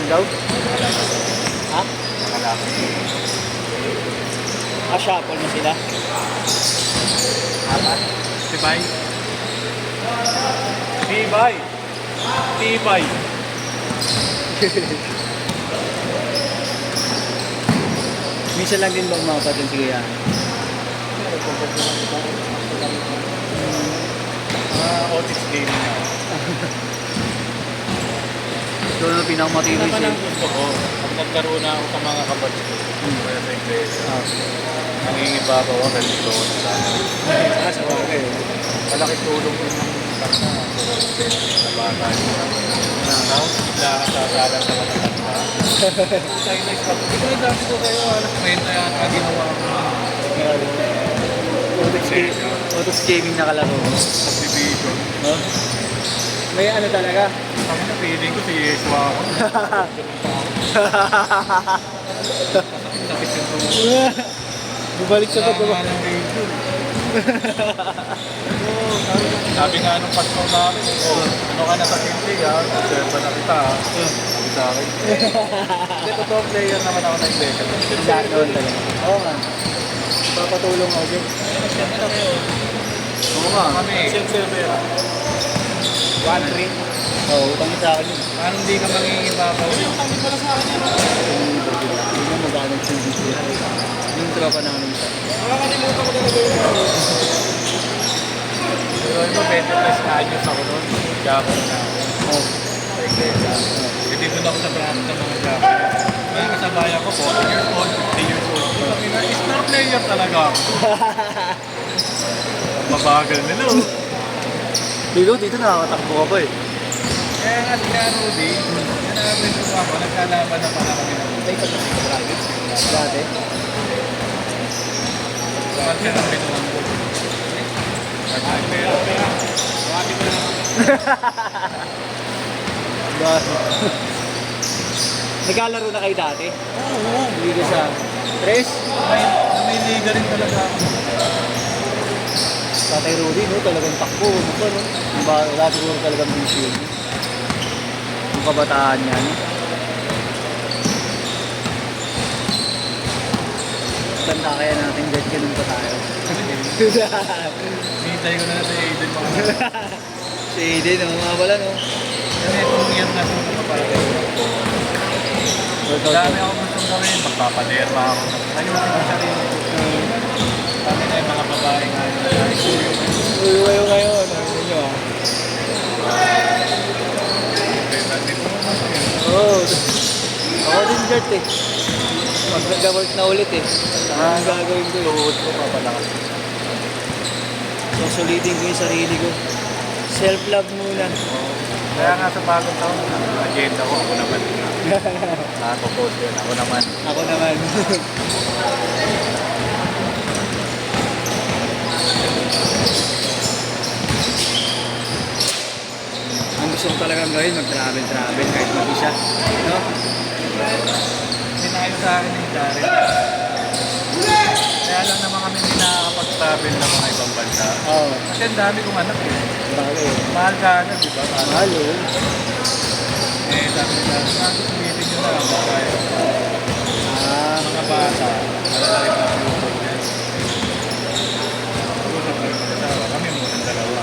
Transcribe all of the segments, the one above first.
Daw? Ha? Shuffle mo sila? Apat. Tibay. Tibay. Tibay. Minsan lang din ba umapat yung sige yan? Otis game na. Ito na pinakamatibay Naman siya. ang gusto ko. Pag naglaro na ako sa mga kapatid ko. Kaya sa Iglesia. Nangingibabaw ako kasi gusto ko na sana. Sa bagay. Malaki tulong din ng kanta. Sa bata. Tapos bigla ka sa salang sa matatanda. Tayo na isang. Ito yung dami ko kayo. Alas 30 yata ginawa ko. Autos gaming na kalaro. Subdivision. No? May ano talaga? Kami na feeling ko si Yeshua ako. Sakit yung tulong. Bumalik sa pag Wala ng radio. Sabi nga nung pastor namin, ano ka na sa simple ha? Observa na kita ha? Sabi sa akin. Hindi, totoo player naman ako na Iglesia. Lahat naman talaga. Oo nga. Papatulong ako din. Kami na kayo. Oo nga. Kami. Silver. 1-3. Oo, utang sa akin yun. Paano hindi ka mangingibabaw? Yung kami pala sa akin yan. Hindi na magkano sa video. Yung tropa namin siya. Nakakalimutan ko talaga yun. Pero ano, 20 plus anyos ako nun. Japo na ako. Oo. Sa Iglesia. Kasi doon ako sa branch ng mga Japo. May kasabayan ko, 40 years old, 50 years old. Kami na, star player talaga ako. Mabagal nila oh. Dito nakakatakbo ka pa eh. Kaya nga si Rudy, namin ko ako, nagkalaban na pala kami ng Dati. Bakit ka nang pinuhan ko? Pera. Wagi mo na. Nagkalaro na kayo dati? Oo. Dito sa Tres? May liga rin talaga ako. Tatay Rudy, no? Talagang takbo. Ano, no? Wala siguro talagang busy yun. Yung kabataan niya, no? Tanda kaya natin dahil ganun pa tayo. Hintay ko na sa Aiden mga. Si Aiden, no? Mga wala, no? Kasi itong year na kung kapatid. Dami ako gustong gawin. Magpapaderma ako. Ayusin ko sarili ko. Kami na yung mga babae ngayon. Uy, kayo ngayon. Ano nyo, ah? Oo. Ako din Gert eh. Pag nag-work na ulit eh. Ang gagawin ko yun. Tuhod ko papalakas. Susulitin ko yung sarili ko. Self-love muna. Kaya nga sa bagong taon, agenda ko, ako naman. Nakapopose yun, ako naman. Ako naman. Ang gusto ko talagang gawin, mag-travel kahit mag-isa. No? Sinayo sa akin ni Darren. Kaya lang naman kami hindi nakakapag-travel ng mga ibang bansa. Oo. Kasi ang dami kong anak eh. Bagay. Mahal ka na, di ba? Mahal eh. Eh, sabi nila, sumitin nyo na lang tayo. Mga bata, malalaki pa ang luto niya. Usap kami mag-asawa. Kami muna dalawa.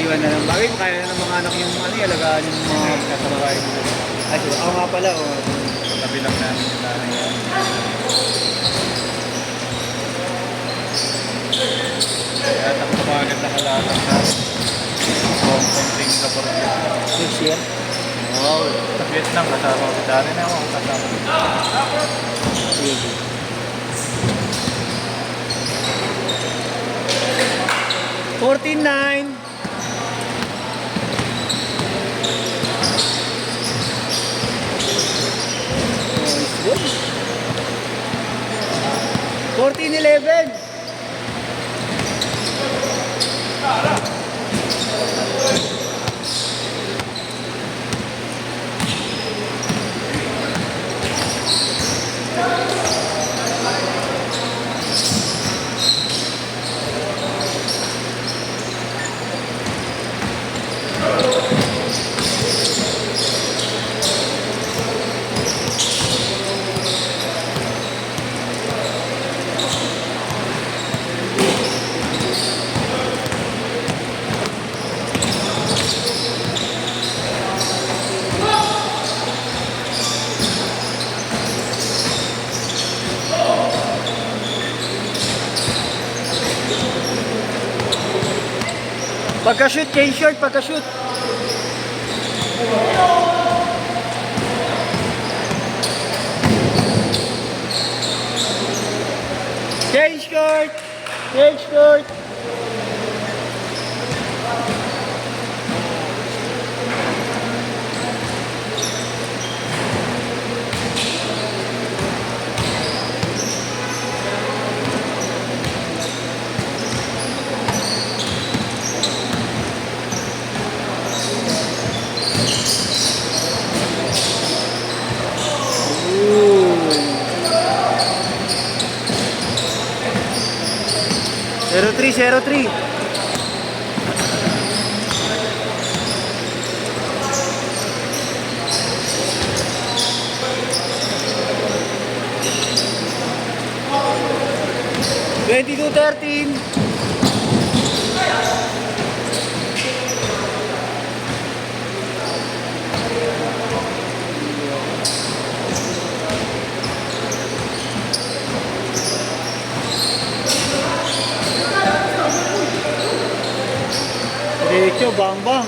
Iwan na lang. Bagay, kaya na ng mga anak yung alagaan yung mga Kasabay ko. Ay, ako nga pala. Oh. Tabi lang namin yung nanay yan. Kaya takot pa agad nakalatang sa Hong Kong, Singapore, Vietnam. 6 year? Wow. Sa Vietnam, kasama ko si Darren na ako kasama. Sige. 14-9. Good. 14-11. Pagka-shoot, change short, pagka-shoot. Change short! Change short! Zero 3. 22-13. Diretso, bang.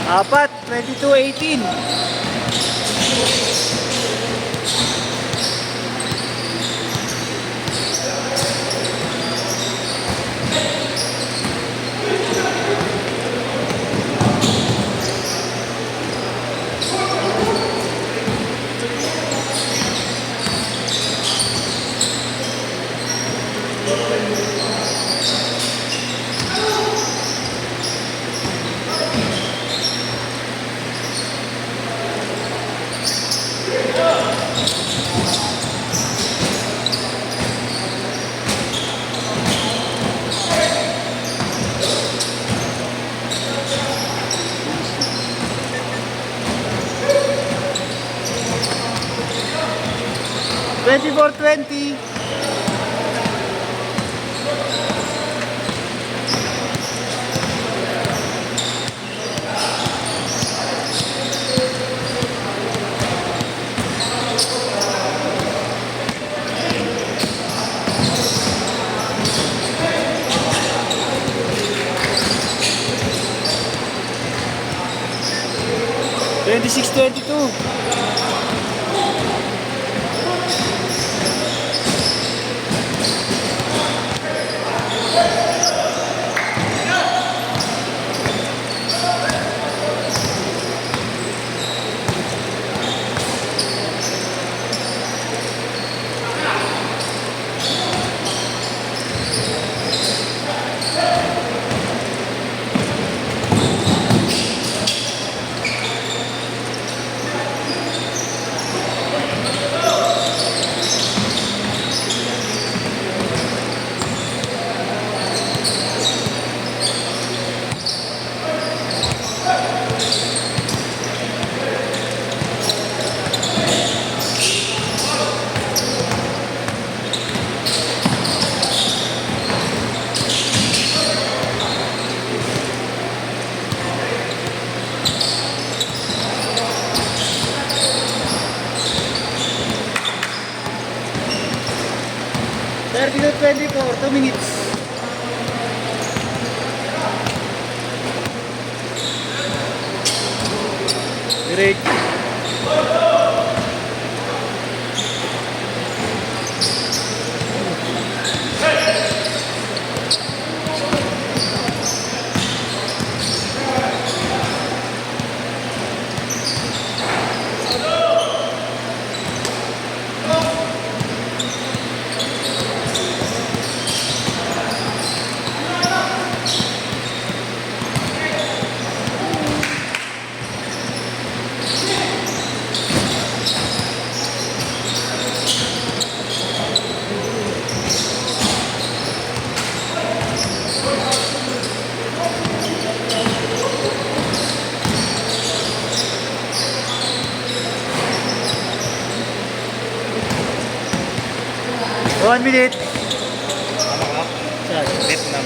Apat, 22-18. Twenty-four 20. Twenty-six 22. Thirty to 24, 2 minutes. Diretso. 1 minute. Ano ka? Saan? Vietnam.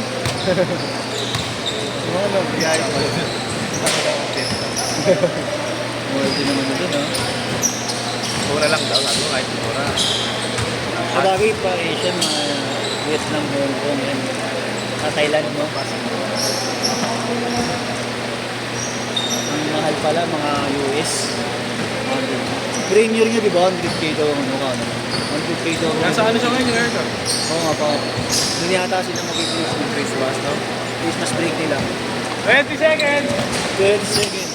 Ano? Biyaya ko pala dun. Vietnam. Mahal din naman na dun, ha? Mura lang daw, sabi ko kahit mura. Sa bagay pa, Asian, mga Vietnam, Hong Kong, yan. Sa Thailand, no? Ang mahal pala, mga US. Premier nyo, di ba? 100k daw ang ano ka, no? 100k daw. Nasa ano siya ngayon, yung aircon? Oo nga pa. Hindi yata sila mag-Christmas. Christmas, no? Christmas break nila. 20 seconds! 20 seconds.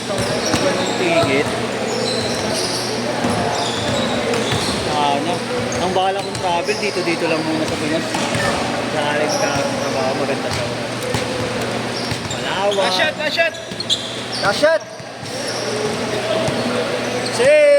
Ang tigit. Ano? Ang bahala kong travel, dito lang muna sa Pinas. Sa Alex ka, trabaho, maganda siya. Palawan. Last shot! Last shot! Last shot! Say!